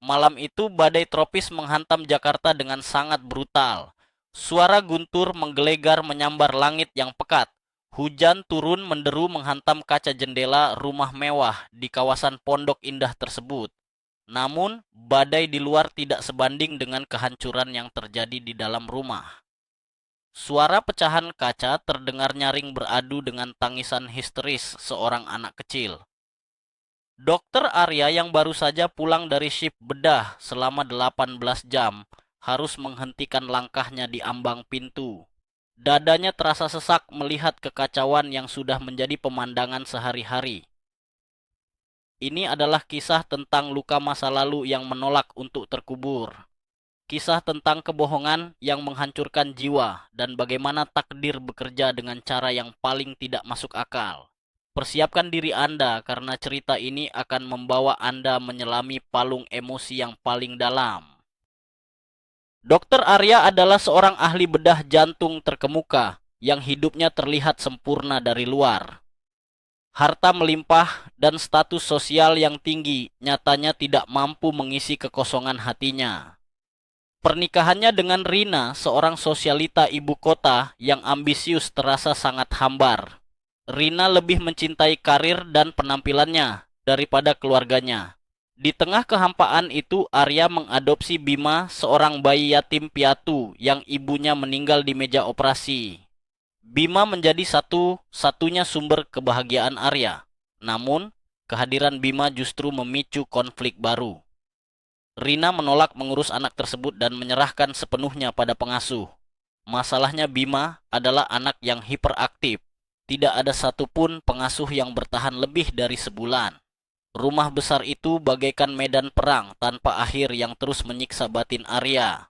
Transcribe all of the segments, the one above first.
Malam itu badai tropis menghantam Jakarta dengan sangat brutal. Suara guntur menggelegar menyambar langit yang pekat. Hujan turun menderu menghantam kaca jendela rumah mewah di kawasan Pondok Indah tersebut. Namun, badai di luar tidak sebanding dengan kehancuran yang terjadi di dalam rumah. Suara pecahan kaca terdengar nyaring beradu dengan tangisan histeris seorang anak kecil. Dokter Arya yang baru saja pulang dari shift bedah selama 18 jam harus menghentikan langkahnya di ambang pintu. Dadanya terasa sesak melihat kekacauan yang sudah menjadi pemandangan sehari-hari. Ini adalah kisah tentang luka masa lalu yang menolak untuk terkubur. Kisah tentang kebohongan yang menghancurkan jiwa dan bagaimana takdir bekerja dengan cara yang paling tidak masuk akal. Persiapkan diri Anda karena cerita ini akan membawa Anda menyelami palung emosi yang paling dalam. Dokter Arya adalah seorang ahli bedah jantung terkemuka yang hidupnya terlihat sempurna dari luar. Harta melimpah dan status sosial yang tinggi nyatanya tidak mampu mengisi kekosongan hatinya. Pernikahannya dengan Rina, seorang sosialita ibu kota yang ambisius, terasa sangat hambar. Rina lebih mencintai karir dan penampilannya daripada keluarganya. Di tengah kehampaan itu, Arya mengadopsi Bima, seorang bayi yatim piatu yang ibunya meninggal di meja operasi. Bima menjadi satu-satunya sumber kebahagiaan Arya. Namun, kehadiran Bima justru memicu konflik baru. Rina menolak mengurus anak tersebut dan menyerahkan sepenuhnya pada pengasuh. Masalahnya Bima adalah anak yang hiperaktif. Tidak ada satupun pengasuh yang bertahan lebih dari sebulan. Rumah besar itu bagaikan medan perang tanpa akhir yang terus menyiksa batin Arya.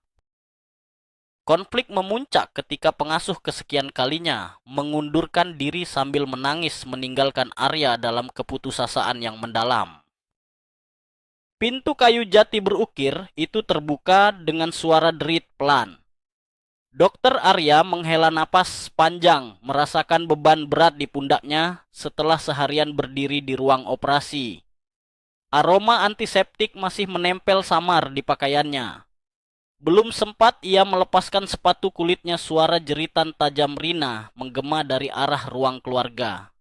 Konflik memuncak ketika pengasuh kesekian kalinya mengundurkan diri sambil menangis meninggalkan Arya dalam keputusasaan yang mendalam. Pintu kayu jati berukir itu terbuka dengan suara derit pelan. Dokter Arya menghela napas panjang, merasakan beban berat di pundaknya setelah seharian berdiri di ruang operasi. Aroma antiseptik masih menempel samar di pakaiannya. Belum sempat ia melepaskan sepatu kulitnya, suara jeritan tajam Rina menggema dari arah ruang keluarga.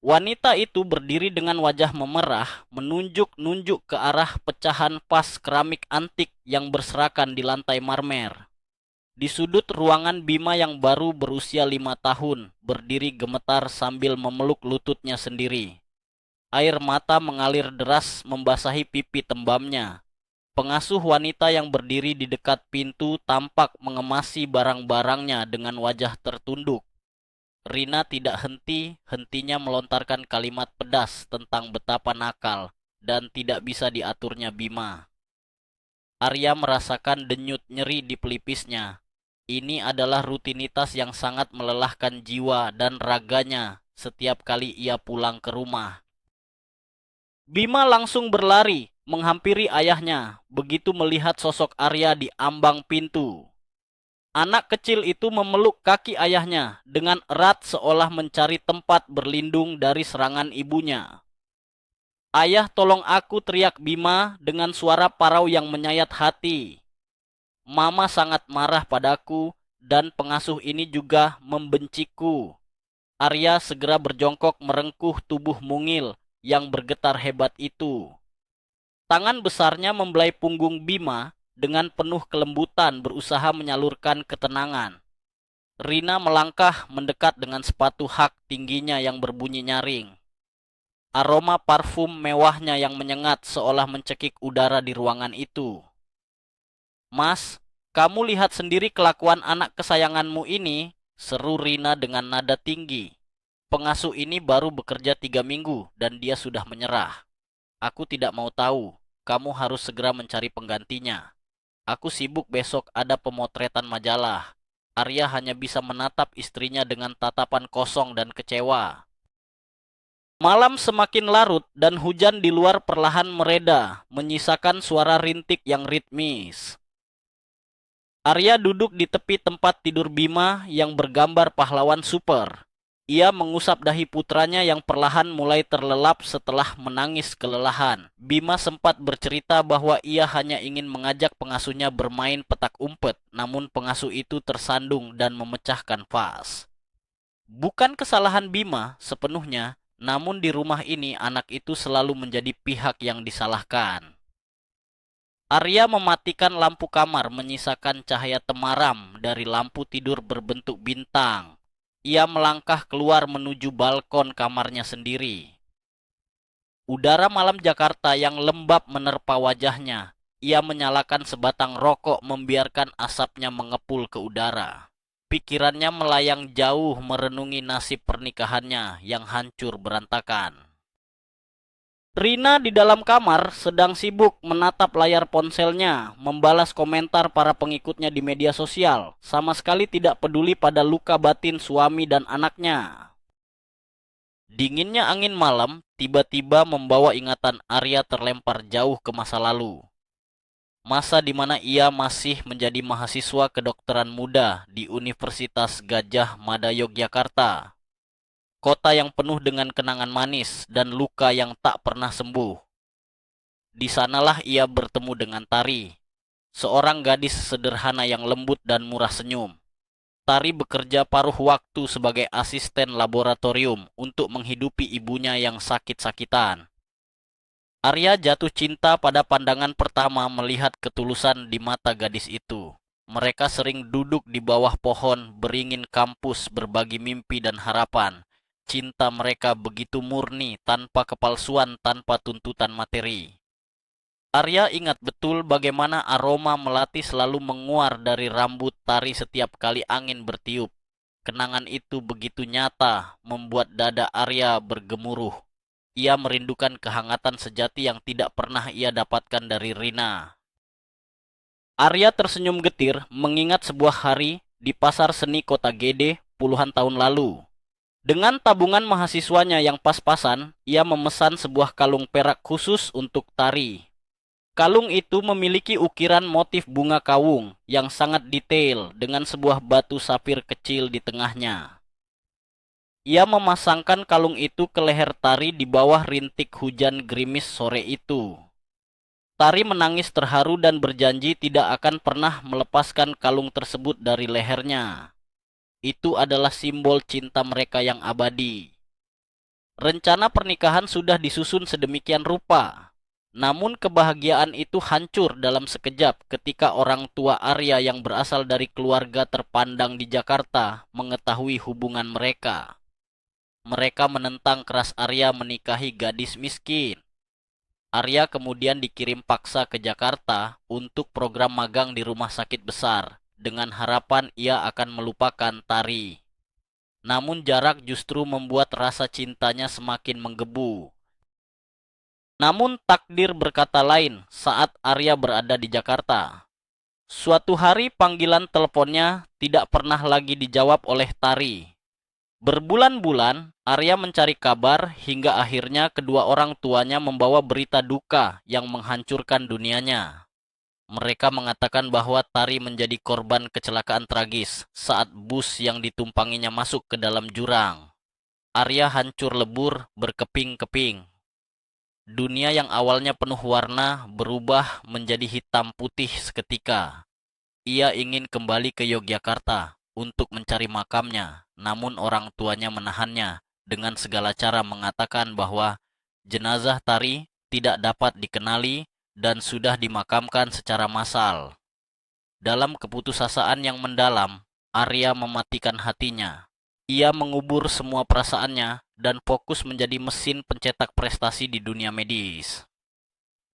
Wanita itu berdiri dengan wajah memerah, menunjuk-nunjuk ke arah pecahan vas keramik antik yang berserakan di lantai marmer. Di sudut ruangan, Bima yang baru berusia 5 tahun berdiri gemetar sambil memeluk lututnya sendiri. Air mata mengalir deras membasahi pipi tembamnya. Pengasuh wanita yang berdiri di dekat pintu tampak mengemasi barang-barangnya dengan wajah tertunduk. Rina tidak henti-hentinya melontarkan kalimat pedas tentang betapa nakal dan tidak bisa diaturnya Bima. Arya merasakan denyut nyeri di pelipisnya. Ini adalah rutinitas yang sangat melelahkan jiwa dan raganya setiap kali ia pulang ke rumah. Bima langsung berlari menghampiri ayahnya begitu melihat sosok Arya di ambang pintu. Anak kecil itu memeluk kaki ayahnya dengan erat seolah mencari tempat berlindung dari serangan ibunya. "Ayah, tolong aku!" teriak Bima dengan suara parau yang menyayat hati. "Mama sangat marah padaku dan pengasuh ini juga membenciku." Arya segera berjongkok merengkuh tubuh mungil yang bergetar hebat itu. Tangan besarnya membelai punggung Bima dengan penuh kelembutan berusaha menyalurkan ketenangan. Rina melangkah mendekat dengan sepatu hak tingginya yang berbunyi nyaring. Aroma parfum mewahnya yang menyengat seolah mencekik udara di ruangan itu. "Mas, kamu lihat sendiri kelakuan anak kesayanganmu ini," seru Rina dengan nada tinggi. "Pengasuh ini baru bekerja 3 minggu dan dia sudah menyerah. Aku tidak mau tahu, kamu harus segera mencari penggantinya. Aku sibuk, besok ada pemotretan majalah." Arya hanya bisa menatap istrinya dengan tatapan kosong dan kecewa. Malam semakin larut dan hujan di luar perlahan mereda, menyisakan suara rintik yang ritmis. Arya duduk di tepi tempat tidur Bima yang bergambar pahlawan super. Ia mengusap dahi putranya yang perlahan mulai terlelap setelah menangis kelelahan. Bima sempat bercerita bahwa ia hanya ingin mengajak pengasuhnya bermain petak umpet, namun pengasuh itu tersandung dan memecahkan vas. Bukan kesalahan Bima sepenuhnya, namun di rumah ini anak itu selalu menjadi pihak yang disalahkan. Arya mematikan lampu kamar menyisakan cahaya temaram dari lampu tidur berbentuk bintang. Ia melangkah keluar menuju balkon kamarnya sendiri. Udara malam Jakarta yang lembab menerpa wajahnya. Ia menyalakan sebatang rokok membiarkan asapnya mengepul ke udara. Pikirannya melayang jauh merenungi nasib pernikahannya yang hancur berantakan. Rina di dalam kamar sedang sibuk menatap layar ponselnya, membalas komentar para pengikutnya di media sosial, sama sekali tidak peduli pada luka batin suami dan anaknya. Dinginnya angin malam tiba-tiba membawa ingatan Arya terlempar jauh ke masa lalu. Masa di mana ia masih menjadi mahasiswa kedokteran muda di Universitas Gadjah Mada Yogyakarta. Kota yang penuh dengan kenangan manis dan luka yang tak pernah sembuh. Di sanalah ia bertemu dengan Tari, seorang gadis sederhana yang lembut dan murah senyum. Tari bekerja paruh waktu sebagai asisten laboratorium untuk menghidupi ibunya yang sakit-sakitan. Arya jatuh cinta pada pandangan pertama melihat ketulusan di mata gadis itu. Mereka sering duduk di bawah pohon beringin kampus berbagi mimpi dan harapan. Cinta mereka begitu murni, tanpa kepalsuan, tanpa tuntutan materi. Arya ingat betul bagaimana aroma melati selalu menguar dari rambut Tari setiap kali angin bertiup. Kenangan itu begitu nyata, membuat dada Arya bergemuruh. Ia merindukan kehangatan sejati yang tidak pernah ia dapatkan dari Rina. Arya tersenyum getir mengingat sebuah hari di pasar seni kota Gede puluhan tahun lalu. Dengan tabungan mahasiswanya yang pas-pasan, ia memesan sebuah kalung perak khusus untuk Tari. Kalung itu memiliki ukiran motif bunga kawung yang sangat detail dengan sebuah batu safir kecil di tengahnya. Ia memasangkan kalung itu ke leher Tari di bawah rintik hujan gerimis sore itu. Tari menangis terharu dan berjanji tidak akan pernah melepaskan kalung tersebut dari lehernya. Itu adalah simbol cinta mereka yang abadi. Rencana pernikahan sudah disusun sedemikian rupa. Namun kebahagiaan itu hancur dalam sekejap ketika orang tua Arya yang berasal dari keluarga terpandang di Jakarta mengetahui hubungan mereka. Mereka menentang keras Arya menikahi gadis miskin. Arya kemudian dikirim paksa ke Jakarta untuk program magang di rumah sakit besar dengan harapan ia akan melupakan Tari. Namun jarak justru membuat rasa cintanya semakin menggebu. Namun takdir berkata lain saat Arya berada di Jakarta. Suatu hari panggilan teleponnya tidak pernah lagi dijawab oleh Tari. Berbulan-bulan Arya mencari kabar hingga akhirnya kedua orang tuanya membawa berita duka yang menghancurkan dunianya. Mereka mengatakan bahwa Tari menjadi korban kecelakaan tragis saat bus yang ditumpanginya masuk ke dalam jurang. Arya hancur lebur berkeping-keping. Dunia yang awalnya penuh warna berubah menjadi hitam putih seketika. Ia ingin kembali ke Yogyakarta untuk mencari makamnya, namun orang tuanya menahannya dengan segala cara mengatakan bahwa jenazah Tari tidak dapat dikenali dan sudah dimakamkan secara massal. Dalam keputusasaan yang mendalam, Arya mematikan hatinya. Ia mengubur semua perasaannya dan fokus menjadi mesin pencetak prestasi di dunia medis.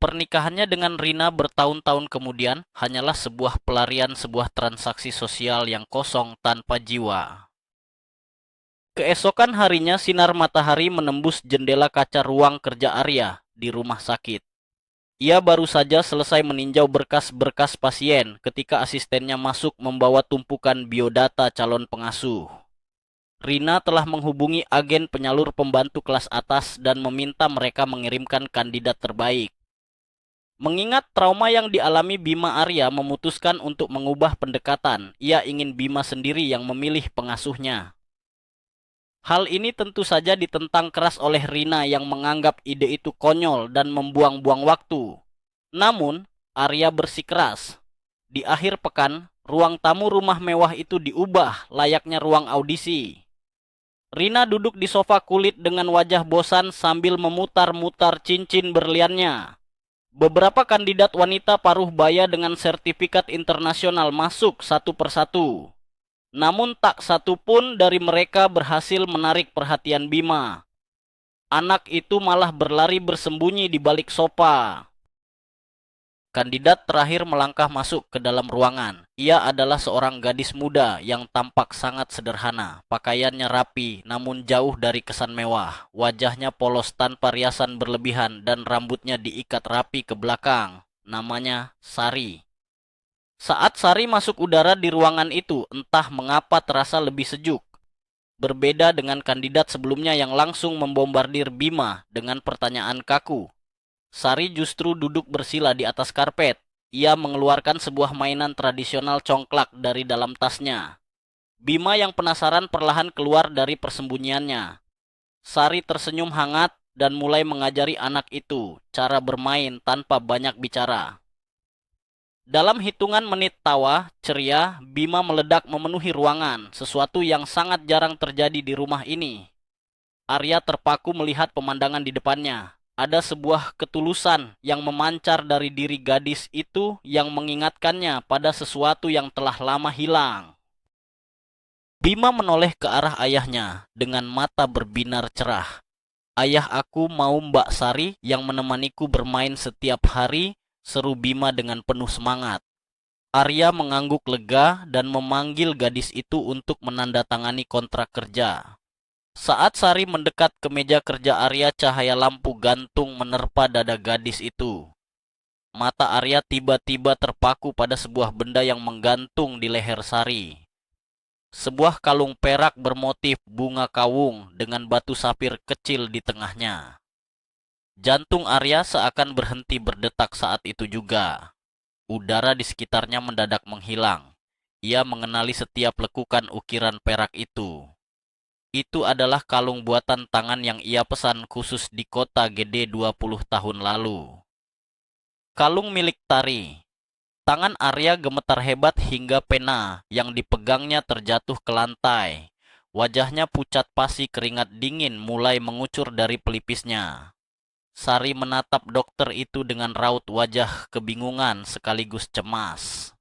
Pernikahannya dengan Rina bertahun-tahun kemudian hanyalah sebuah pelarian sebuah transaksi sosial yang kosong tanpa jiwa. Keesokan harinya sinar matahari menembus jendela kaca ruang kerja Arya di rumah sakit. Ia baru saja selesai meninjau berkas-berkas pasien ketika asistennya masuk membawa tumpukan biodata calon pengasuh. Rina telah menghubungi agen penyalur pembantu kelas atas dan meminta mereka mengirimkan kandidat terbaik. Mengingat trauma yang dialami Bima, Arya memutuskan untuk mengubah pendekatan. Ia ingin Bima sendiri yang memilih pengasuhnya. Hal ini tentu saja ditentang keras oleh Rina yang menganggap ide itu konyol dan membuang-buang waktu. Namun, Arya bersikeras. Di akhir pekan, ruang tamu rumah mewah itu diubah layaknya ruang audisi. Rina duduk di sofa kulit dengan wajah bosan sambil memutar-mutar cincin berliannya. Beberapa kandidat wanita paruh baya dengan sertifikat internasional masuk satu persatu. Namun tak satu pun dari mereka berhasil menarik perhatian Bima. Anak itu malah berlari bersembunyi di balik sofa. Kandidat terakhir melangkah masuk ke dalam ruangan. Ia adalah seorang gadis muda yang tampak sangat sederhana. Pakaiannya rapi namun jauh dari kesan mewah. Wajahnya polos tanpa riasan berlebihan dan rambutnya diikat rapi ke belakang. Namanya Sari. Saat Sari masuk udara di ruangan itu, entah mengapa terasa lebih sejuk. Berbeda dengan kandidat sebelumnya yang langsung membombardir Bima dengan pertanyaan kaku. Sari justru duduk bersila di atas karpet. Ia mengeluarkan sebuah mainan tradisional congklak dari dalam tasnya. Bima yang penasaran perlahan keluar dari persembunyiannya. Sari tersenyum hangat dan mulai mengajari anak itu cara bermain tanpa banyak bicara. Dalam hitungan menit tawa, ceria, Bima meledak memenuhi ruangan, sesuatu yang sangat jarang terjadi di rumah ini. Arya terpaku melihat pemandangan di depannya. Ada sebuah ketulusan yang memancar dari diri gadis itu yang mengingatkannya pada sesuatu yang telah lama hilang. Bima menoleh ke arah ayahnya dengan mata berbinar cerah. Ayah aku mau Mbak Sari yang menemaniku bermain setiap hari, seru Bima dengan penuh semangat. Arya mengangguk lega dan memanggil gadis itu untuk menandatangani kontrak kerja. Saat Sari mendekat ke meja kerja Arya, cahaya lampu gantung menerpa dada gadis itu. Mata Arya tiba-tiba terpaku pada sebuah benda yang menggantung di leher Sari. Sebuah kalung perak bermotif bunga kawung dengan batu sapir kecil di tengahnya. Jantung Arya seakan berhenti berdetak saat itu juga. Udara di sekitarnya mendadak menghilang. Ia mengenali setiap lekukan ukiran perak itu. Itu adalah kalung buatan tangan yang ia pesan khusus di kota gede 20 tahun lalu. Kalung milik Tari. Tangan Arya gemetar hebat hingga pena yang dipegangnya terjatuh ke lantai. Wajahnya pucat pasi, keringat dingin mulai mengucur dari pelipisnya. Sari menatap dokter itu dengan raut wajah kebingungan sekaligus cemas.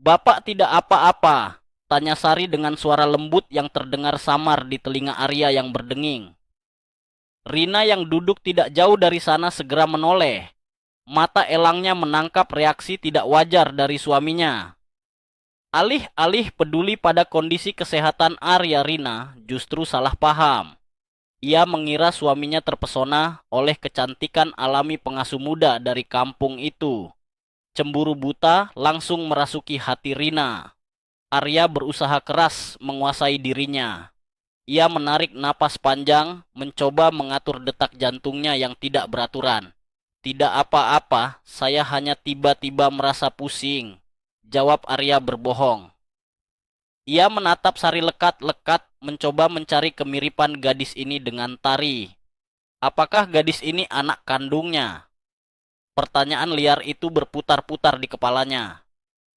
"Bapak tidak apa-apa?" tanya Sari dengan suara lembut yang terdengar samar di telinga Arya yang berdenging. Rina yang duduk tidak jauh dari sana segera menoleh. Mata elangnya menangkap reaksi tidak wajar dari suaminya. Alih-alih peduli pada kondisi kesehatan Arya, Rina justru salah paham. Ia mengira suaminya terpesona oleh kecantikan alami pengasuh muda dari kampung itu. Cemburu buta langsung merasuki hati Rina. Arya berusaha keras menguasai dirinya. Ia menarik napas panjang, mencoba mengatur detak jantungnya yang tidak beraturan. "Tidak apa-apa, saya hanya tiba-tiba merasa pusing," jawab Arya berbohong. Ia menatap Sari lekat-lekat, mencoba mencari kemiripan gadis ini dengan Tari. Apakah gadis ini anak kandungnya? Pertanyaan liar itu berputar-putar di kepalanya.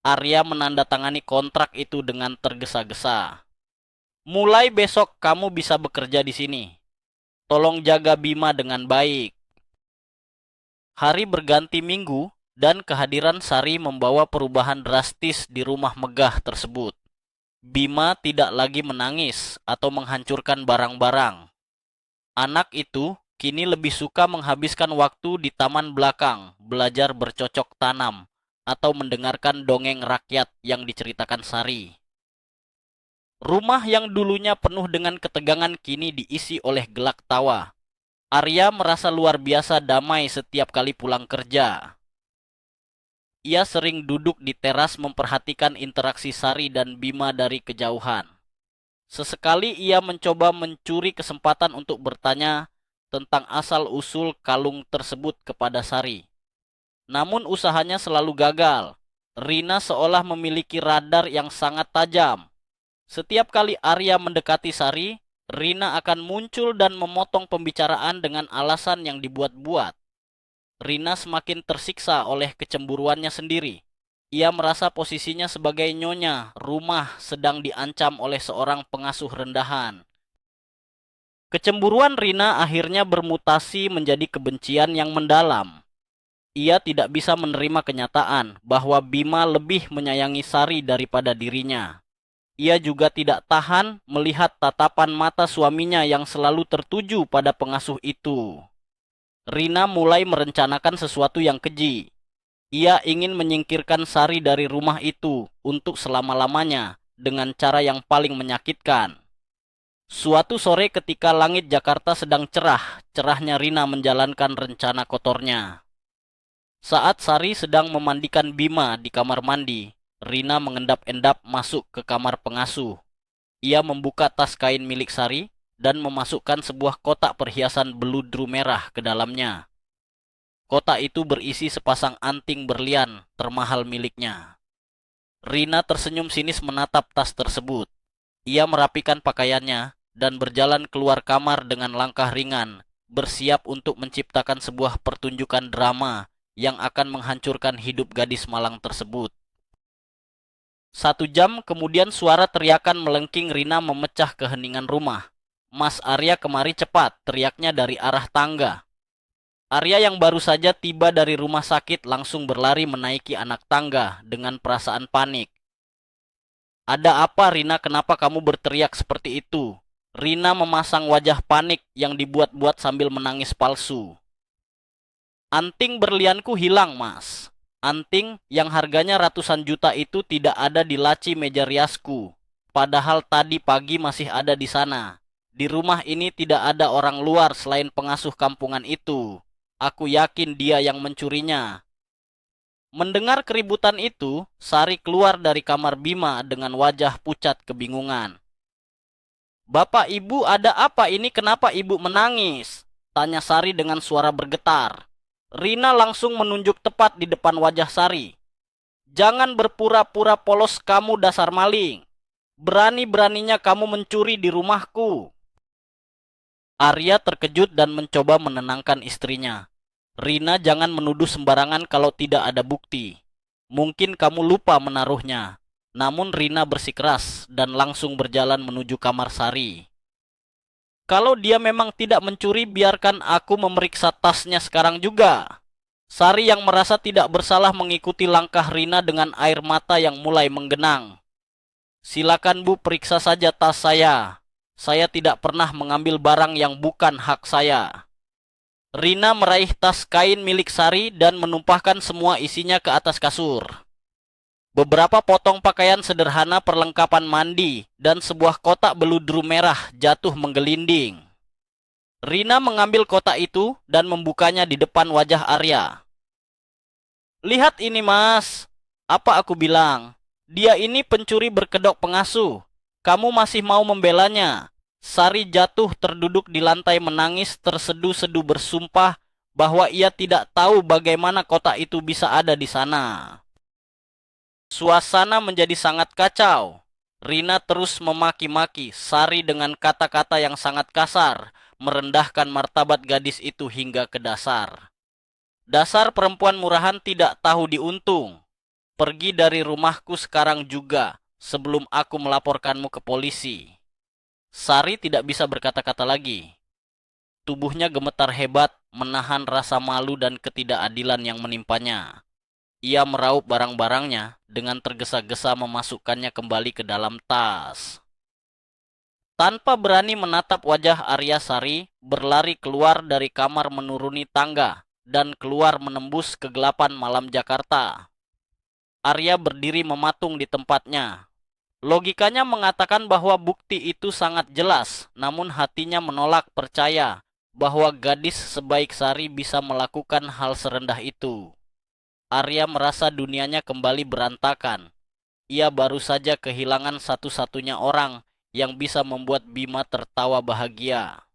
Arya menandatangani kontrak itu dengan tergesa-gesa. "Mulai besok kamu bisa bekerja di sini. Tolong jaga Bima dengan baik." Hari berganti minggu dan kehadiran Sari membawa perubahan drastis di rumah megah tersebut. Bima tidak lagi menangis atau menghancurkan barang-barang. Anak itu kini lebih suka menghabiskan waktu di taman belakang, belajar bercocok tanam, atau mendengarkan dongeng rakyat yang diceritakan Sari. Rumah yang dulunya penuh dengan ketegangan kini diisi oleh gelak tawa. Arya merasa luar biasa damai setiap kali pulang kerja. Ia sering duduk di teras memperhatikan interaksi Sari dan Bima dari kejauhan. Sesekali ia mencoba mencuri kesempatan untuk bertanya tentang asal-usul kalung tersebut kepada Sari. Namun usahanya selalu gagal. Rina seolah memiliki radar yang sangat tajam. Setiap kali Arya mendekati Sari, Rina akan muncul dan memotong pembicaraan dengan alasan yang dibuat-buat. Rina semakin tersiksa oleh kecemburuannya sendiri. Ia merasa posisinya sebagai nyonya rumah sedang diancam oleh seorang pengasuh rendahan. Kecemburuan Rina akhirnya bermutasi menjadi kebencian yang mendalam. Ia tidak bisa menerima kenyataan bahwa Bima lebih menyayangi Sari daripada dirinya. Ia juga tidak tahan melihat tatapan mata suaminya yang selalu tertuju pada pengasuh itu. Rina mulai merencanakan sesuatu yang keji. Ia ingin menyingkirkan Sari dari rumah itu untuk selama-lamanya dengan cara yang paling menyakitkan. Suatu sore ketika langit Jakarta sedang cerahnya Rina menjalankan rencana kotornya. Saat Sari sedang memandikan Bima di kamar mandi, Rina mengendap-endap masuk ke kamar pengasuh. Ia membuka tas kain milik Sari dan memasukkan sebuah kotak perhiasan beludru merah ke dalamnya. Kotak itu berisi sepasang anting berlian termahal miliknya. Rina tersenyum sinis menatap tas tersebut. Ia merapikan pakaiannya dan berjalan keluar kamar dengan langkah ringan, bersiap untuk menciptakan sebuah pertunjukan drama yang akan menghancurkan hidup gadis malang tersebut. 1 jam kemudian suara teriakan melengking Rina memecah keheningan rumah. "Mas Arya kemari cepat," teriaknya dari arah tangga. Arya yang baru saja tiba dari rumah sakit langsung berlari menaiki anak tangga dengan perasaan panik. "Ada apa Rina, kenapa kamu berteriak seperti itu?" Rina memasang wajah panik yang dibuat-buat sambil menangis palsu. "Anting berlianku hilang, Mas. Anting yang harganya ratusan juta itu tidak ada di laci meja riasku. Padahal tadi pagi masih ada di sana. Di rumah ini tidak ada orang luar selain pengasuh kampungan itu. Aku yakin dia yang mencurinya." Mendengar keributan itu, Sari keluar dari kamar Bima dengan wajah pucat kebingungan. "Bapak Ibu, ada apa ini? Kenapa Ibu menangis?" tanya Sari dengan suara bergetar. Rina langsung menunjuk tepat di depan wajah Sari. "Jangan berpura-pura polos kamu, dasar maling. Berani-beraninya kamu mencuri di rumahku." Arya terkejut dan mencoba menenangkan istrinya. "Rina, jangan menuduh sembarangan kalau tidak ada bukti. Mungkin kamu lupa menaruhnya." Namun Rina bersikeras dan langsung berjalan menuju kamar Sari. "Kalau dia memang tidak mencuri, biarkan aku memeriksa tasnya sekarang juga." Sari yang merasa tidak bersalah mengikuti langkah Rina dengan air mata yang mulai menggenang. "Silakan Bu, periksa saja tas saya. Saya tidak pernah mengambil barang yang bukan hak saya." Rina meraih tas kain milik Sari dan menumpahkan semua isinya ke atas kasur. Beberapa potong pakaian sederhana, perlengkapan mandi, dan sebuah kotak beludru merah jatuh menggelinding. Rina mengambil kotak itu dan membukanya di depan wajah Arya. "Lihat ini, Mas. Apa aku bilang? Dia ini pencuri berkedok pengasuh. Kamu masih mau membelanya?" Sari jatuh terduduk di lantai menangis tersedu-sedu bersumpah bahwa ia tidak tahu bagaimana kotak itu bisa ada di sana. Suasana menjadi sangat kacau. Rina terus memaki-maki Sari dengan kata-kata yang sangat kasar, merendahkan martabat gadis itu hingga ke dasar. "Dasar perempuan murahan tidak tahu diuntung. Pergi dari rumahku sekarang juga, sebelum aku melaporkanmu ke polisi." Sari tidak bisa berkata-kata lagi. Tubuhnya gemetar hebat, menahan rasa malu dan ketidakadilan yang menimpanya. Ia meraup barang-barangnya dengan tergesa-gesa memasukkannya kembali ke dalam tas. Tanpa berani menatap wajah Arya, Sari berlari keluar dari kamar menuruni tangga dan keluar menembus kegelapan malam Jakarta. Arya berdiri mematung di tempatnya. Logikanya mengatakan bahwa bukti itu sangat jelas, namun hatinya menolak percaya bahwa gadis sebaik Sari bisa melakukan hal serendah itu. Arya merasa dunianya kembali berantakan. Ia baru saja kehilangan satu-satunya orang yang bisa membuat Bima tertawa bahagia.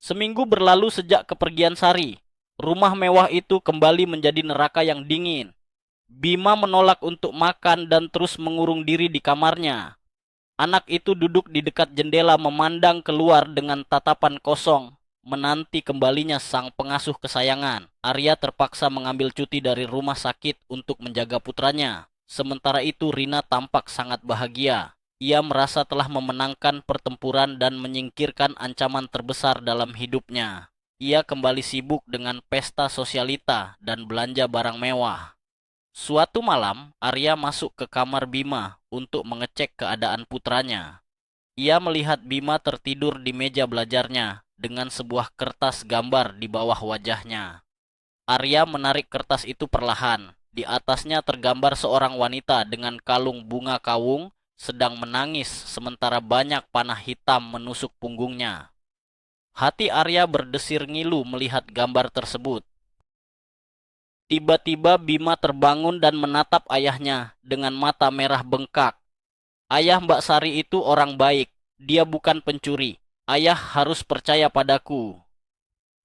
Seminggu berlalu sejak kepergian Sari. Rumah mewah itu kembali menjadi neraka yang dingin. Bima menolak untuk makan dan terus mengurung diri di kamarnya. Anak itu duduk di dekat jendela memandang keluar dengan tatapan kosong, menanti kembalinya sang pengasuh kesayangan. Arya terpaksa mengambil cuti dari rumah sakit untuk menjaga putranya. Sementara itu Rina tampak sangat bahagia. Ia merasa telah memenangkan pertempuran dan menyingkirkan ancaman terbesar dalam hidupnya. Ia kembali sibuk dengan pesta sosialita dan belanja barang mewah. Suatu malam, Arya masuk ke kamar Bima untuk mengecek keadaan putranya. Ia melihat Bima tertidur di meja belajarnya dengan sebuah kertas gambar di bawah wajahnya. Arya menarik kertas itu perlahan. Di atasnya tergambar seorang wanita dengan kalung bunga kawung sedang menangis sementara banyak panah hitam menusuk punggungnya. Hati Arya berdesir ngilu melihat gambar tersebut. Tiba-tiba Bima terbangun dan menatap ayahnya dengan mata merah bengkak. Ayah Mbak Sari itu orang baik. Dia bukan pencuri. Ayah harus percaya padaku.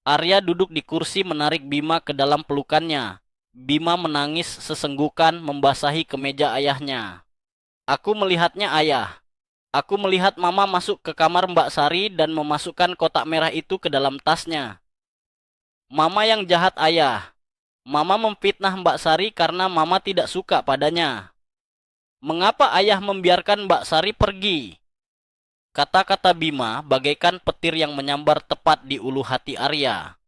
Arya duduk di kursi menarik Bima ke dalam pelukannya. Bima menangis sesenggukan membasahi kemeja ayahnya. Aku melihatnya ayah. Aku melihat mama masuk ke kamar Mbak Sari dan memasukkan kotak merah itu ke dalam tasnya. Mama yang jahat ayah. Mama memfitnah Mbak Sari karena Mama tidak suka padanya. Mengapa ayah membiarkan Mbak Sari pergi? Kata-kata Bima bagaikan petir yang menyambar tepat di ulu hati Arya.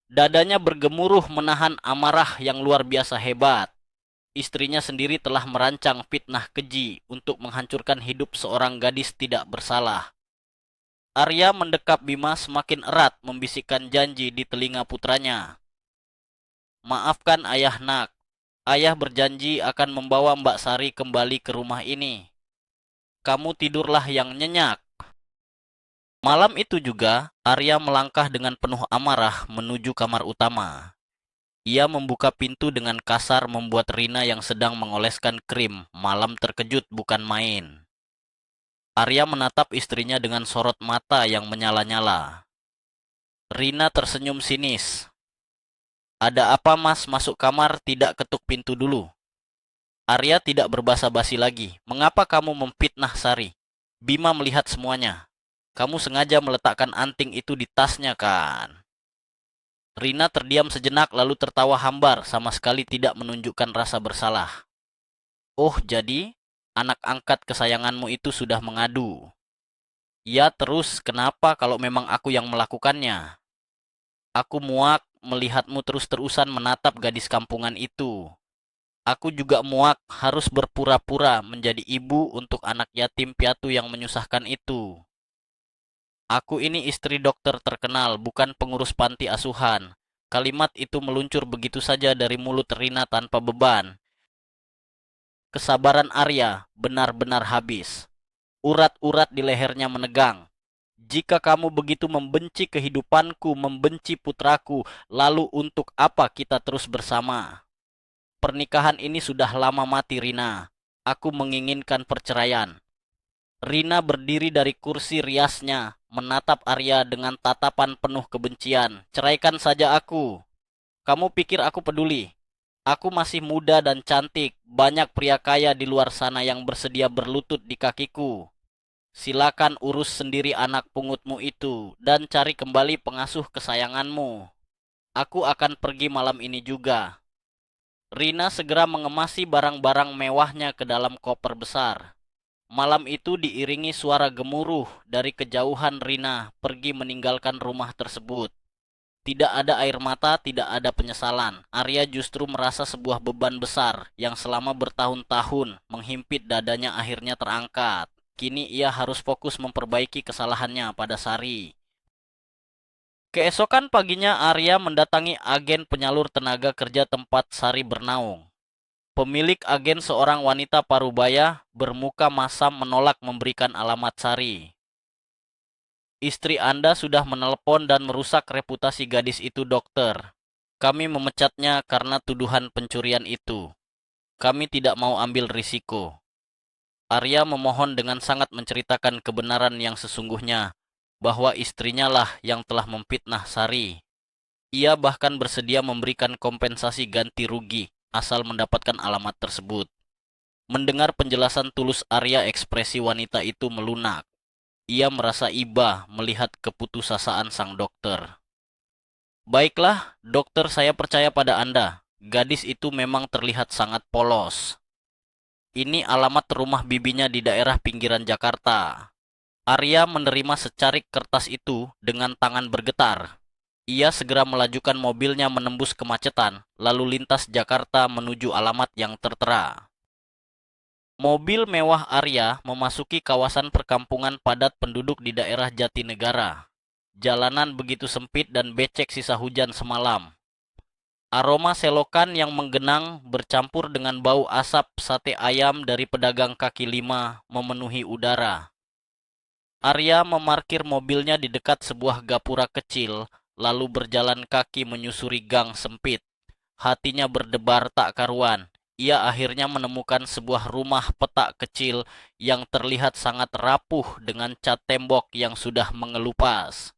Dadanya bergemuruh menahan amarah yang luar biasa hebat. Istrinya sendiri telah merancang fitnah keji untuk menghancurkan hidup seorang gadis tidak bersalah. Arya mendekap Bima semakin erat membisikkan janji di telinga putranya. Maafkan ayah nak. Ayah berjanji akan membawa Mbak Sari kembali ke rumah ini. Kamu tidurlah yang nyenyak. Malam itu juga, Arya melangkah dengan penuh amarah menuju kamar utama. Ia membuka pintu dengan kasar membuat Rina yang sedang mengoleskan krim malam terkejut bukan main. Arya menatap istrinya dengan sorot mata yang menyala-nyala. Rina tersenyum sinis. Ada apa mas masuk kamar tidak ketuk pintu dulu? Arya tidak berbasa-basi lagi. Mengapa kamu memfitnah Sari? Bima melihat semuanya. Kamu sengaja meletakkan anting itu di tasnya kan? Rina terdiam sejenak lalu tertawa hambar sama sekali tidak menunjukkan rasa bersalah. Oh jadi, anak angkat kesayanganmu itu sudah mengadu. Ya terus, kenapa kalau memang aku yang melakukannya? Aku muak melihatmu terus-terusan menatap gadis kampungan itu. Aku juga muak harus berpura-pura menjadi ibu untuk anak yatim piatu yang menyusahkan itu. Aku ini istri dokter terkenal, bukan pengurus panti asuhan. Kalimat itu meluncur begitu saja dari mulut Rina tanpa beban. Kesabaran Arya benar-benar habis. Urat-urat di lehernya menegang. Jika kamu begitu membenci kehidupanku, membenci putraku, lalu untuk apa kita terus bersama? Pernikahan ini sudah lama mati, Rina. Aku menginginkan perceraian. Rina berdiri dari kursi riasnya, menatap Arya dengan tatapan penuh kebencian. Ceraikan saja aku. Kamu pikir aku peduli? Aku masih muda dan cantik. Banyak pria kaya di luar sana yang bersedia berlutut di kakiku. Silakan urus sendiri anak pungutmu itu dan cari kembali pengasuh kesayanganmu. Aku akan pergi malam ini juga. Rina segera mengemasi barang-barang mewahnya ke dalam koper besar. Malam itu diiringi suara gemuruh dari kejauhan Rina pergi meninggalkan rumah tersebut. Tidak ada air mata, tidak ada penyesalan. Arya justru merasa sebuah beban besar yang selama bertahun-tahun menghimpit dadanya akhirnya terangkat. Kini ia harus fokus memperbaiki kesalahannya pada Sari. Keesokan paginya Arya mendatangi agen penyalur tenaga kerja tempat Sari bernaung. Pemilik agen seorang wanita parubaya bermuka masam menolak memberikan alamat Sari. Istri Anda sudah menelpon dan merusak reputasi gadis itu dokter. Kami memecatnya karena tuduhan pencurian itu. Kami tidak mau ambil risiko. Arya memohon dengan sangat menceritakan kebenaran yang sesungguhnya, bahwa istrinya lah yang telah memfitnah Sari. Ia bahkan bersedia memberikan kompensasi ganti rugi, asal mendapatkan alamat tersebut. Mendengar penjelasan tulus Arya, ekspresi wanita itu melunak. Ia merasa iba melihat keputusasaan sang dokter. Baiklah, dokter, saya percaya pada Anda. Gadis itu memang terlihat sangat polos. Ini alamat rumah bibinya di daerah pinggiran Jakarta. Arya menerima secarik kertas itu dengan tangan bergetar. Ia segera melajukan mobilnya menembus kemacetan, lalu lintas Jakarta menuju alamat yang tertera. Mobil mewah Arya memasuki kawasan perkampungan padat penduduk di daerah Jatinegara. Jalanan begitu sempit dan becek sisa hujan semalam. Aroma selokan yang menggenang bercampur dengan bau asap sate ayam dari pedagang kaki lima memenuhi udara. Arya memarkir mobilnya di dekat sebuah gapura kecil, lalu berjalan kaki menyusuri gang sempit. Hatinya berdebar tak karuan. Ia akhirnya menemukan sebuah rumah petak kecil yang terlihat sangat rapuh dengan cat tembok yang sudah mengelupas.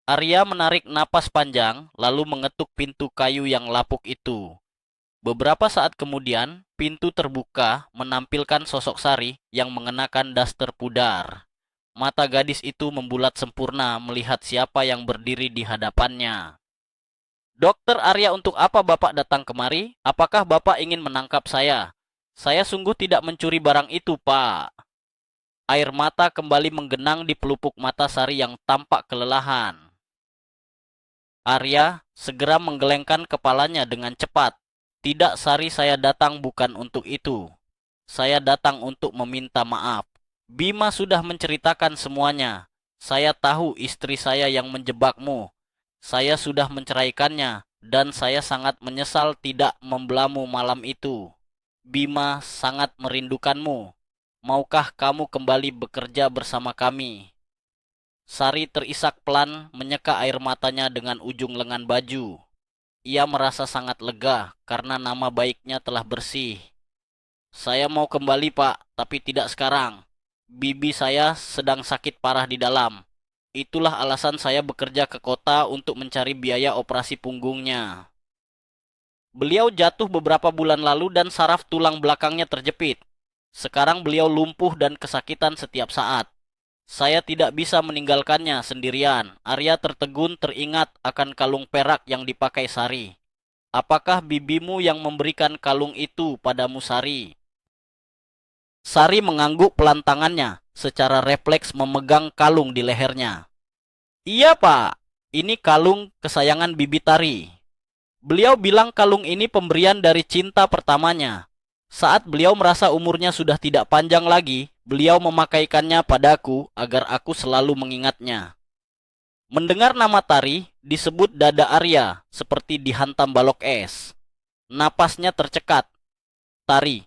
Arya menarik napas panjang, lalu mengetuk pintu kayu yang lapuk itu. Beberapa saat kemudian, pintu terbuka menampilkan sosok Sari yang mengenakan daster pudar. Mata gadis itu membulat sempurna melihat siapa yang berdiri di hadapannya. Dokter Arya, untuk apa Bapak datang kemari? Apakah Bapak ingin menangkap saya? Saya sungguh tidak mencuri barang itu, Pak. Air mata kembali menggenang di pelupuk mata Sari yang tampak kelelahan. Arya segera menggelengkan kepalanya dengan cepat. Tidak, Sari, saya datang bukan untuk itu. Saya datang untuk meminta maaf. Bima sudah menceritakan semuanya. Saya tahu istri saya yang menjebakmu. Saya sudah menceraikannya, dan saya sangat menyesal tidak membelamu malam itu. Bima sangat merindukanmu. Maukah kamu kembali bekerja bersama kami? Sari terisak pelan menyeka air matanya dengan ujung lengan baju. Ia merasa sangat lega karena nama baiknya telah bersih. Saya mau kembali, Pak, tapi tidak sekarang. Bibi saya sedang sakit parah di dalam. Itulah alasan saya bekerja ke kota untuk mencari biaya operasi punggungnya. Beliau jatuh beberapa bulan lalu dan saraf tulang belakangnya terjepit. Sekarang beliau lumpuh dan kesakitan setiap saat. Saya tidak bisa meninggalkannya sendirian. Arya tertegun teringat akan kalung perak yang dipakai Sari. Apakah bibimu yang memberikan kalung itu padamu, Sari? Sari mengangguk pelan tangannya, secara refleks memegang kalung di lehernya. Iya, Pak. Ini kalung kesayangan Bibi Tari. Beliau bilang kalung ini pemberian dari cinta pertamanya. Saat beliau merasa umurnya sudah tidak panjang lagi, beliau memakaikannya padaku agar aku selalu mengingatnya. Mendengar nama Tari, disebut dada Arya seperti dihantam balok es. Napasnya tercekat. Tari.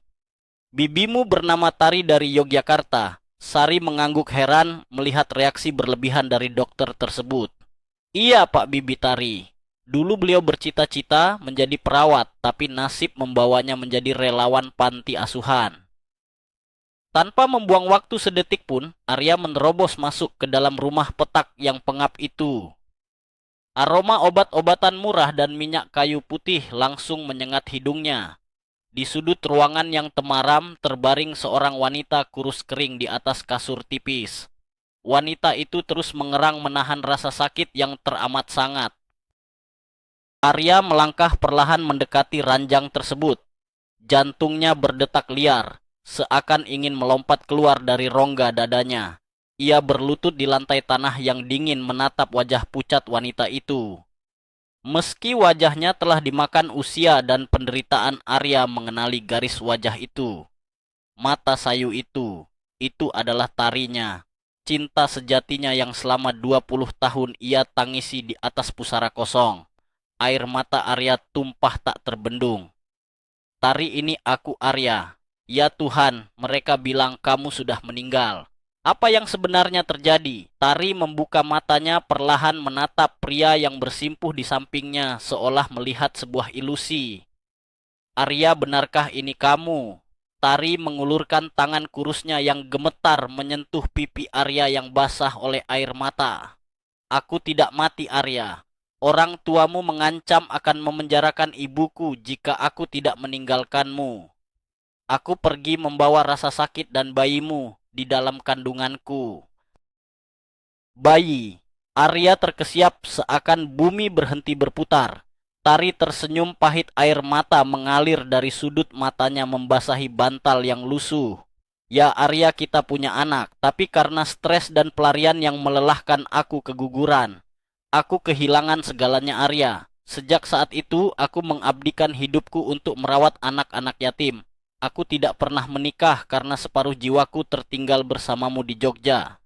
Bibimu bernama Tari dari Yogyakarta. Sari mengangguk heran melihat reaksi berlebihan dari dokter tersebut. Iya, Pak, Bibi Tari. Dulu beliau bercita-cita menjadi perawat, tapi nasib membawanya menjadi relawan panti asuhan. Tanpa membuang waktu sedetik pun, Arya menerobos masuk ke dalam rumah petak yang pengap itu. Aroma obat-obatan murah dan minyak kayu putih langsung menyengat hidungnya. Di sudut ruangan yang temaram terbaring seorang wanita kurus kering di atas kasur tipis. Wanita itu terus mengerang menahan rasa sakit yang teramat sangat. Arya melangkah perlahan mendekati ranjang tersebut. Jantungnya berdetak liar, seakan ingin melompat keluar dari rongga dadanya. Ia berlutut di lantai tanah yang dingin menatap wajah pucat wanita itu. Meski wajahnya telah dimakan usia dan penderitaan, Arya mengenali garis wajah itu. Mata sayu itu adalah Tarinya. Cinta sejatinya yang selama 20 tahun ia tangisi di atas pusara kosong. Air mata Arya tumpah tak terbendung. Tari, ini aku, Arya. Ya Tuhan, mereka bilang kamu sudah meninggal. Apa yang sebenarnya terjadi? Tari membuka matanya perlahan menatap pria yang bersimpuh di sampingnya seolah melihat sebuah ilusi. Arya, benarkah ini kamu? Tari mengulurkan tangan kurusnya yang gemetar menyentuh pipi Arya yang basah oleh air mata. Aku tidak mati, Arya. Orang tuamu mengancam akan memenjarakan ibuku jika aku tidak meninggalkanmu. Aku pergi membawa rasa sakit dan bayimu di dalam kandunganku. Bayi. Arya terkesiap seakan bumi berhenti berputar. Tari tersenyum pahit, air mata mengalir dari sudut matanya membasahi bantal yang lusuh. Ya Arya, kita punya anak, tapi karena stres dan pelarian yang melelahkan aku keguguran. Aku kehilangan segalanya Arya. Sejak saat itu aku mengabdikan hidupku untuk merawat anak-anak yatim. Aku tidak pernah menikah karena separuh jiwaku tertinggal bersamamu di Jogja.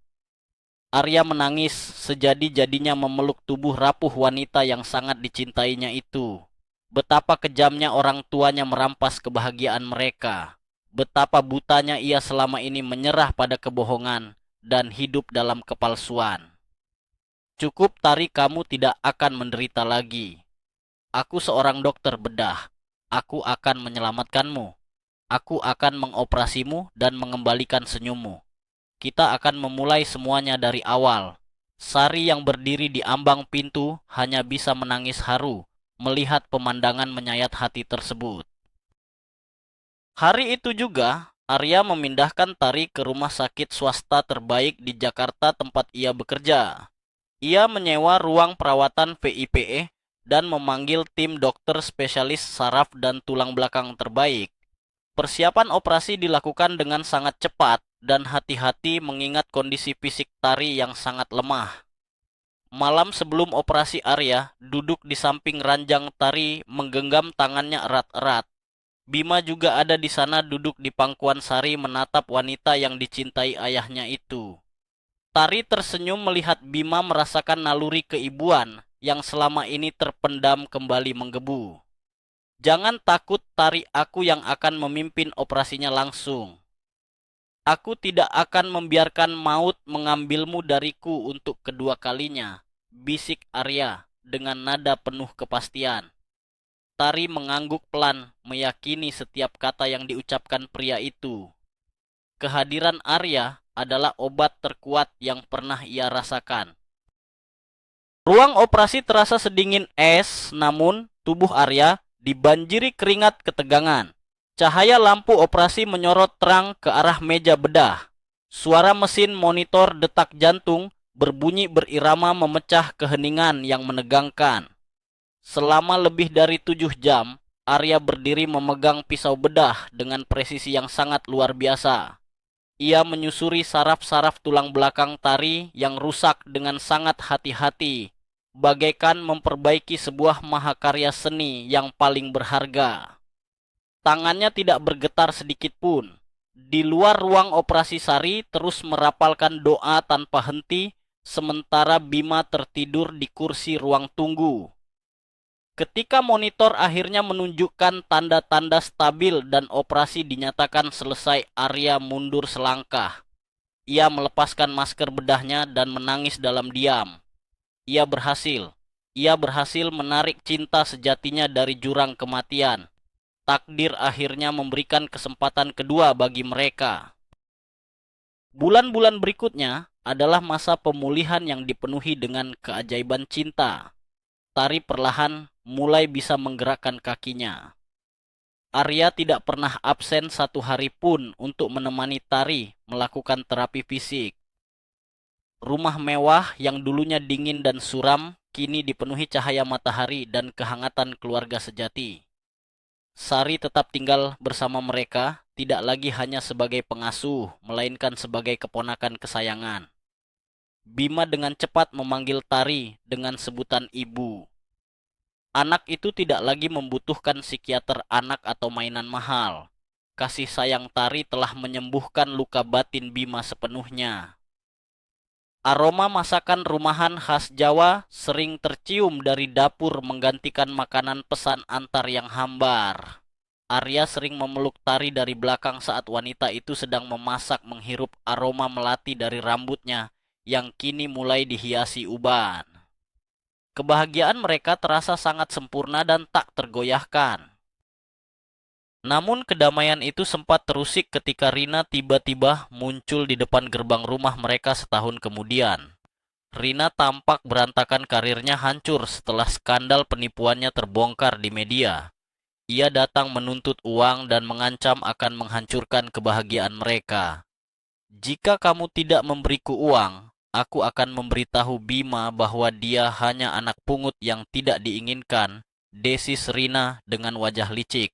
Arya menangis sejadi-jadinya memeluk tubuh rapuh wanita yang sangat dicintainya itu. Betapa kejamnya orang tuanya merampas kebahagiaan mereka. Betapa butanya ia selama ini menyerah pada kebohongan dan hidup dalam kepalsuan. Cukup Tari, kamu tidak akan menderita lagi. Aku seorang dokter bedah. Aku akan menyelamatkanmu. Aku akan mengoperasimu dan mengembalikan senyummu. Kita akan memulai semuanya dari awal. Sari yang berdiri di ambang pintu hanya bisa menangis haru melihat pemandangan menyayat hati tersebut. Hari itu juga, Arya memindahkan Tari ke rumah sakit swasta terbaik di Jakarta tempat ia bekerja. Ia menyewa ruang perawatan VIPE dan memanggil tim dokter spesialis saraf dan tulang belakang terbaik. Persiapan operasi dilakukan dengan sangat cepat dan hati-hati mengingat kondisi fisik Tari yang sangat lemah. Malam sebelum operasi, Arya duduk di samping ranjang Tari menggenggam tangannya erat-erat. Bima juga ada di sana duduk di pangkuan Sari menatap wanita yang dicintai ayahnya itu. Tari tersenyum melihat Bima merasakan naluri keibuan yang selama ini terpendam kembali menggebu. Jangan takut Tari, aku yang akan memimpin operasinya langsung. Aku tidak akan membiarkan maut mengambilmu dariku untuk kedua kalinya, bisik Arya dengan nada penuh kepastian. Tari mengangguk pelan, meyakini setiap kata yang diucapkan pria itu. Kehadiran Arya adalah obat terkuat yang pernah ia rasakan. Ruang operasi terasa sedingin es, namun tubuh Arya dibanjiri keringat ketegangan. Cahaya lampu operasi menyorot terang ke arah meja bedah. Suara mesin monitor detak jantung berbunyi berirama memecah keheningan yang menegangkan. Selama lebih dari 7 jam, Arya berdiri memegang pisau bedah dengan presisi yang sangat luar biasa. Ia menyusuri saraf-saraf tulang belakang Tari yang rusak dengan sangat hati-hati, bagaikan memperbaiki sebuah mahakarya seni yang paling berharga. Tangannya tidak bergetar sedikit pun. Di luar ruang operasi, Sari terus merapalkan doa tanpa henti, sementara Bima tertidur di kursi ruang tunggu. Ketika monitor akhirnya menunjukkan tanda-tanda stabil dan operasi dinyatakan selesai, Arya mundur selangkah. Ia melepaskan masker bedahnya dan menangis dalam diam. Ia berhasil. Ia berhasil menarik cinta sejatinya dari jurang kematian. Takdir akhirnya memberikan kesempatan kedua bagi mereka. Bulan-bulan berikutnya adalah masa pemulihan yang dipenuhi dengan keajaiban cinta. Tari perlahan mulai bisa menggerakkan kakinya. Arya tidak pernah absen satu hari pun untuk menemani Tari melakukan terapi fisik. Rumah mewah yang dulunya dingin dan suram kini dipenuhi cahaya matahari dan kehangatan keluarga sejati. Sari tetap tinggal bersama mereka, tidak lagi hanya sebagai pengasuh, melainkan sebagai keponakan kesayangan. Bima dengan cepat memanggil Tari dengan sebutan ibu. Anak itu tidak lagi membutuhkan psikiater anak atau mainan mahal. Kasih sayang Tari telah menyembuhkan luka batin Bima sepenuhnya. Aroma masakan rumahan khas Jawa sering tercium dari dapur menggantikan makanan pesan antar yang hambar. Arya sering memeluk Tari dari belakang saat wanita itu sedang memasak, menghirup aroma melati dari rambutnya yang kini mulai dihiasi uban. Kebahagiaan mereka terasa sangat sempurna dan tak tergoyahkan. Namun kedamaian itu sempat terusik ketika Rina tiba-tiba muncul di depan gerbang rumah mereka setahun kemudian. Rina tampak berantakan, karirnya hancur setelah skandal penipuannya terbongkar di media. Ia datang menuntut uang dan mengancam akan menghancurkan kebahagiaan mereka. Jika kamu tidak memberiku uang, aku akan memberitahu Bima bahwa dia hanya anak pungut yang tidak diinginkan, desis Rina dengan wajah licik.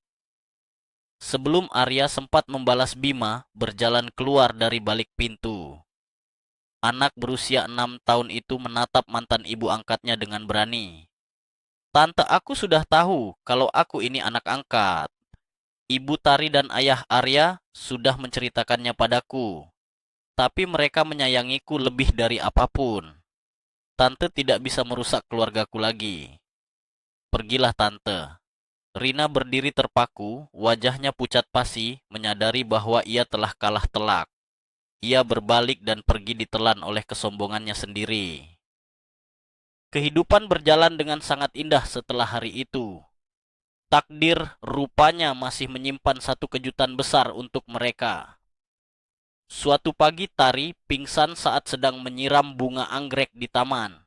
Sebelum Arya sempat membalas Bima, berjalan keluar dari balik pintu. Anak berusia 6 tahun itu menatap mantan ibu angkatnya dengan berani. Tante, aku sudah tahu kalau aku ini anak angkat. Ibu Tari dan ayah Arya sudah menceritakannya padaku. Tapi mereka menyayangiku lebih dari apapun. Tante tidak bisa merusak keluargaku lagi. Pergilah tante. Rina berdiri terpaku, wajahnya pucat pasi, menyadari bahwa ia telah kalah telak. Ia berbalik dan pergi ditelan oleh kesombongannya sendiri. Kehidupan berjalan dengan sangat indah setelah hari itu. Takdir rupanya masih menyimpan satu kejutan besar untuk mereka. Suatu pagi Tari pingsan saat sedang menyiram bunga anggrek di taman.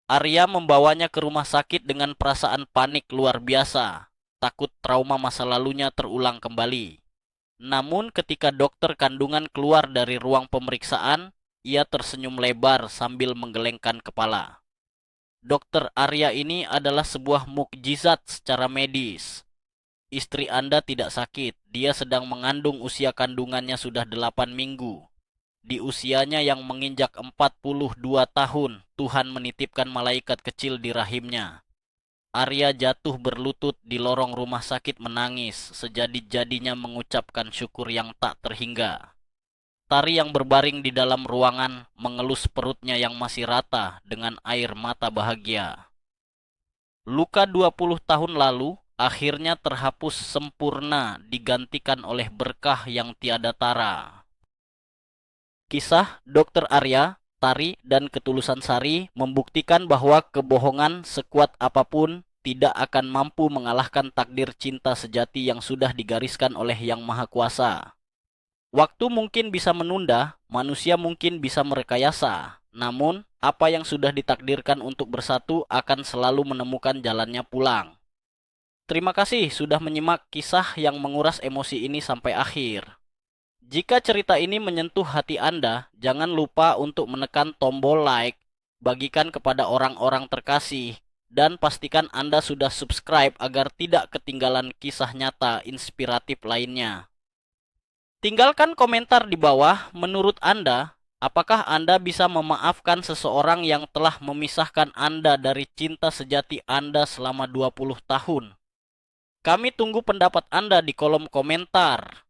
Arya membawanya ke rumah sakit dengan perasaan panik luar biasa, takut trauma masa lalunya terulang kembali. Namun ketika dokter kandungan keluar dari ruang pemeriksaan, ia tersenyum lebar sambil menggelengkan kepala. Dokter Arya ini adalah sebuah mukjizat secara medis. Istri Anda tidak sakit, dia sedang mengandung, usia kandungannya sudah 8 minggu. Di usianya yang menginjak 42 tahun, Tuhan menitipkan malaikat kecil di rahimnya. Arya jatuh berlutut di lorong rumah sakit menangis, sejadi-jadinya mengucapkan syukur yang tak terhingga. Tari yang berbaring di dalam ruangan mengelus perutnya yang masih rata dengan air mata bahagia. Luka 20 tahun lalu akhirnya terhapus sempurna, digantikan oleh berkah yang tiada tara. Kisah Dr. Arya, Tari, dan Ketulusan Sari membuktikan bahwa kebohongan sekuat apapun tidak akan mampu mengalahkan takdir cinta sejati yang sudah digariskan oleh Yang Maha Kuasa. Waktu mungkin bisa menunda, manusia mungkin bisa merekayasa. Namun, apa yang sudah ditakdirkan untuk bersatu akan selalu menemukan jalannya pulang. Terima kasih sudah menyimak kisah yang menguras emosi ini sampai akhir. Jika cerita ini menyentuh hati Anda, jangan lupa untuk menekan tombol like, bagikan kepada orang-orang terkasih, dan pastikan Anda sudah subscribe agar tidak ketinggalan kisah nyata inspiratif lainnya. Tinggalkan komentar di bawah, menurut Anda, apakah Anda bisa memaafkan seseorang yang telah memisahkan Anda dari cinta sejati Anda selama 20 tahun? Kami tunggu pendapat Anda di kolom komentar.